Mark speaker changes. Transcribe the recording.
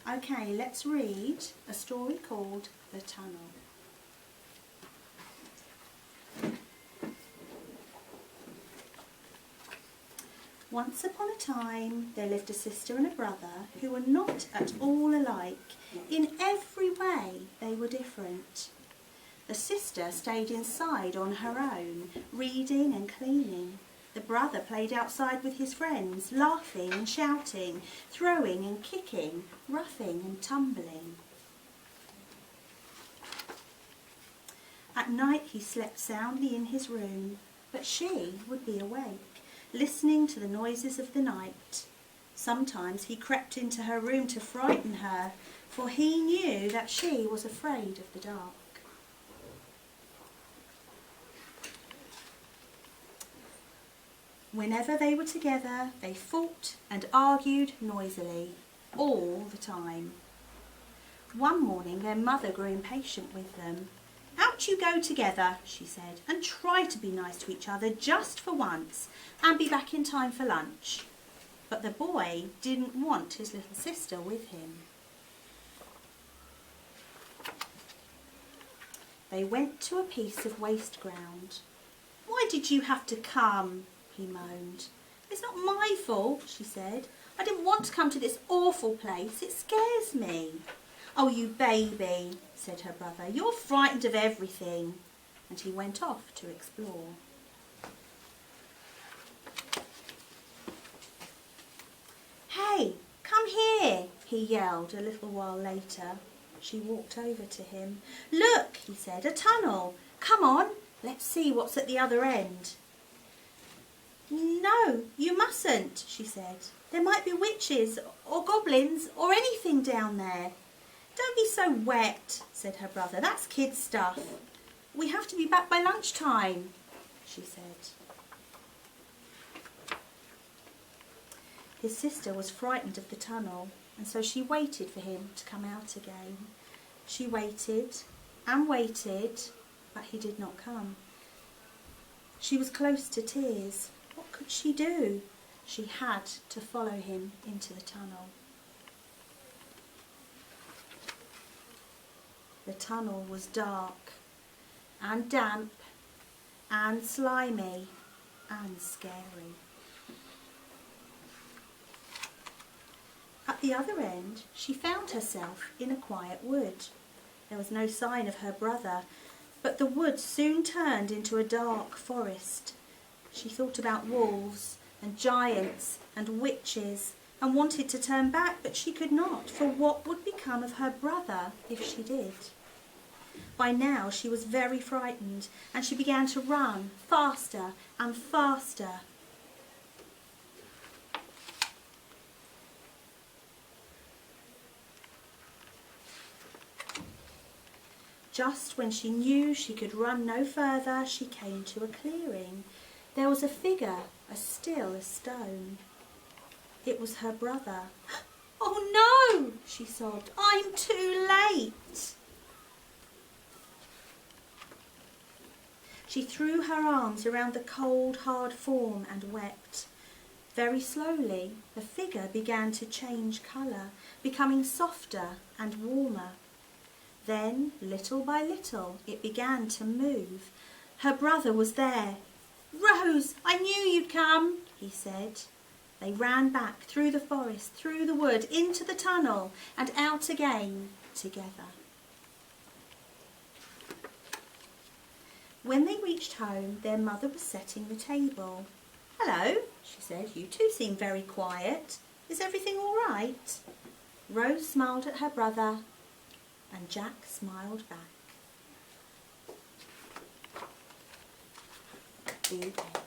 Speaker 1: Okay, let's read a story called The Tunnel. Once upon a time there lived a sister and a brother who were not at all alike. In every way they were different. The sister stayed inside on her own, reading and cleaning. The brother played outside with his friends, laughing and shouting, throwing and kicking, roughing and tumbling. At night he slept soundly in his room, but she would be awake, listening to the noises of the night. Sometimes he crept into her room to frighten her, for he knew that she was afraid of the dark. Whenever they were together, they fought and argued noisily, all the time. One morning their mother grew impatient with them. "Out you go together," she said, "and try to be nice to each other just for once, and be back in time for lunch." But the boy didn't want his little sister with him. They went to a piece of waste ground. "Why did you have to come?" he moaned. "It's not my fault," she said. "I didn't want to come to this awful place. It scares me." "Oh, you baby," said her brother. "You're frightened of everything." And he went off to explore. "Hey, come here," he yelled a little while later. She walked over to him. "Look," he said, "a tunnel. Come on, let's see what's at the other end." "No, you mustn't," she said. "There might be witches or goblins or anything down there." "Don't be so wet," said her brother. "That's kid stuff. We have to be back by lunchtime," she said. His sister was frightened of the tunnel, and so she waited for him to come out again. She waited and waited, but he did not come. She was close to tears. What could she do? She had to follow him into the tunnel. The tunnel was dark and damp and slimy and scary. At the other end, she found herself in a quiet wood. There was no sign of her brother, but the wood soon turned into a dark forest. She thought about wolves and giants and witches and wanted to turn back, but she could not, for what would become of her brother if she did? By now she was very frightened, and she began to run faster and faster. Just when she knew she could run no further, she came to a clearing. There was a figure as still as stone. It was her brother. "Oh no," she sobbed, "I'm too late." She threw her arms around the cold, hard form and wept. Very slowly, the figure began to change colour, becoming softer and warmer. Then, little by little, it began to move. Her brother was there. "Rose, I knew you'd come," he said. They ran back through the forest, through the wood, into the tunnel, and out again together. When they reached home, their mother was setting the table. "Hello," she said. "You two seem very quiet. Is everything all right?" Rose smiled at her brother, and Jack smiled back. The end.